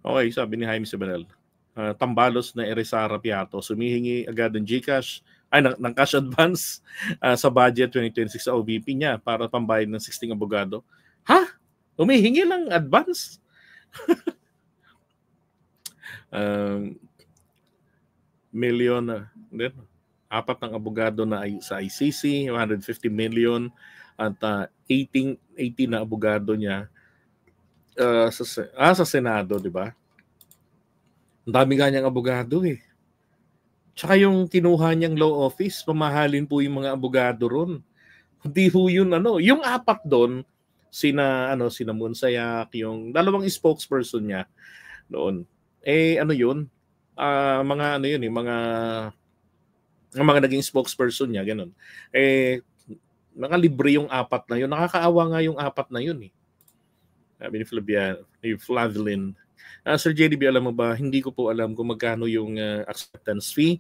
Okay, sabi ni Jaime Sibanel, tambalos na Erisara Piato, sumihingi agad ng GCash, ng cash advance sa budget 2026 sa OVP niya para pambayad ng 16 abogado. Ha? Humihingi ng advance? Million, apat ng abogado na sa ICC, 150 million, at 18 na abogado niya sa Senado, di ba? Ang dami nga niyang abogado eh. Tsaka yung kinuha niyang law office, pamahalin po yung mga abogado ron. Hindi ho yun yung apat doon, sina Monsayak, yung dalawang spokesperson niya noon. Yun? Mga naging spokesperson niya, ganun. Mga libre yung apat na yun. Nakakaawa nga yung apat na yun eh. Sabi ni Flavelin. Sir JDB, alam mo ba, hindi ko po alam kung magkano yung acceptance fee,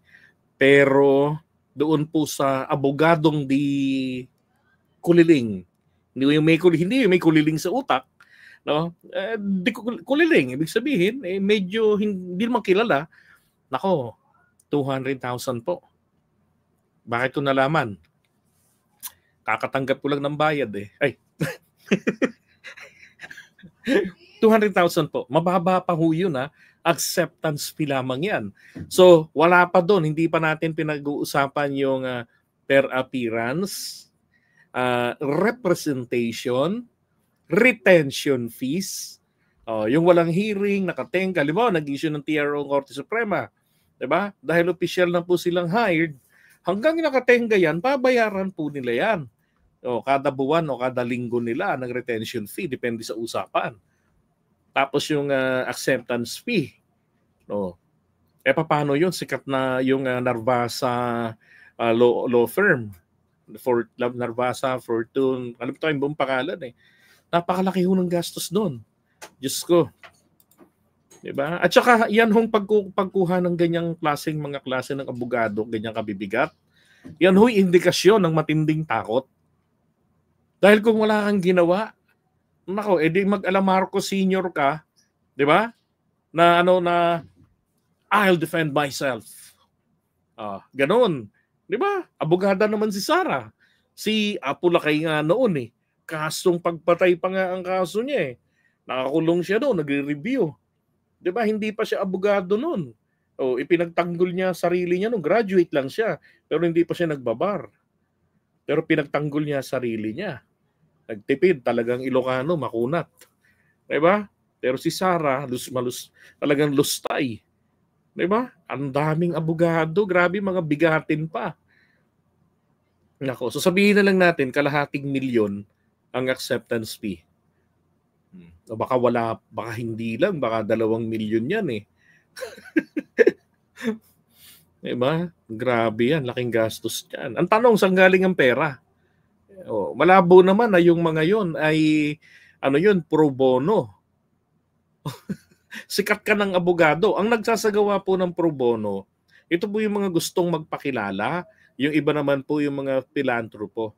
pero doon po sa abogadong di kuliling, hindi may kuliling sa utak, no? Di kuliling, ibig sabihin, medyo hindi naman kilala. Nako, 200,000 po. Bakit ko nalaman? Kakatanggap ko lang ng bayad eh. Ay. 200,000 po. Mababa pa ho yun ha. Acceptance fee lamang yan. So, wala pa doon. Hindi pa natin pinag-uusapan yung per appearance, representation, retention fees, yung walang hearing, nakatenga. Halimbawa, nag-issue ng TRO ng Korte Suprema. Diba? Dahil official na po silang hired, hanggang nakatenga yan, pabayaran po nila yan. Kada buwan o kada linggo nila ng retention fee, depende sa usapan. Tapos yung acceptance fee. Paano yun? Sikat na yung Narvasa law firm. Narvasa, Fortune, alam ko yung buong pangalan eh. Napakalaki ho ng gastos doon. Diyos ko. Diba? At saka yan hong pagkuha ng ganyang mga klase ng abogado, ganyang kabibigat, yan ho'y indikasyon ng matinding takot. Dahil kung wala kang ginawa, nako, edi mag-Alamarco senior ka, di ba? Na I'll defend myself. Ganon. Di ba? Abogada naman si Sara. Si Apulakay nga noon eh. Kasong pagpatay pa nga ang kaso niya eh. Nakakulong siya doon, nagre-review. Di ba? Hindi pa siya abogado noon. Ipinagtanggol niya sarili niya noon. Graduate lang siya. Pero hindi pa siya nagbabar. Pero pinagtanggol niya sarili niya. Nagtipid, talagang Ilocano, makunat. Diba? Pero si Sara, talagang lustay. Diba? Ang daming abogado, grabe, mga bigatin pa. Nako, so sabihin na lang natin, kalahating milyon ang acceptance fee. O baka hindi lang, baka 2 milyon yan eh. Diba? Grabe yan, laking gastos yan. Ang tanong, saan galing ang pera? Malabo naman na yung mga yon ay pro bono. Sikat ka ng abogado. Ang nagsasagawa po ng pro bono, ito po yung mga gustong magpakilala, yung iba naman po yung mga philanthropo.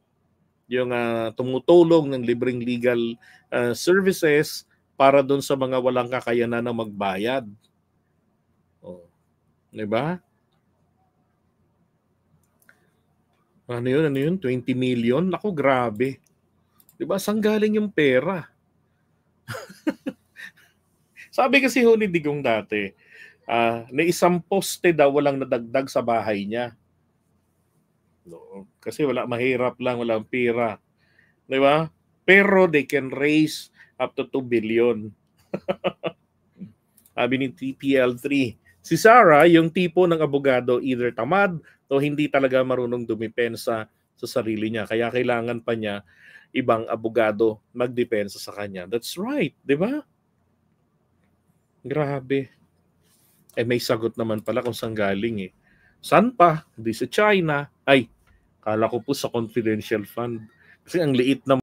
Yung tumutulong ng libreng legal services para doon sa mga walang kakayanan na magbayad. Diba? Ano yun? 20 million? Naku, grabe. Diba? Saan galing yung pera? Sabi kasi ho ni Digong dati, na isang poste daw walang nadagdag sa bahay niya. Kasi mahirap lang, walang pera. Diba? Pero they can raise up to 2 billion. Sabi ni TPL3. Si Sara, yung tipo ng abogado, either tamad o hindi talaga marunong dumipensa sa sarili niya. Kaya kailangan pa niya ibang abogado magdepensa sa kanya. That's right, di ba? Grabe. May sagot naman pala kung saan galing eh. Saan pa? Hindi sa China. Ay, kala ko po sa confidential fund. Kasi ang liit na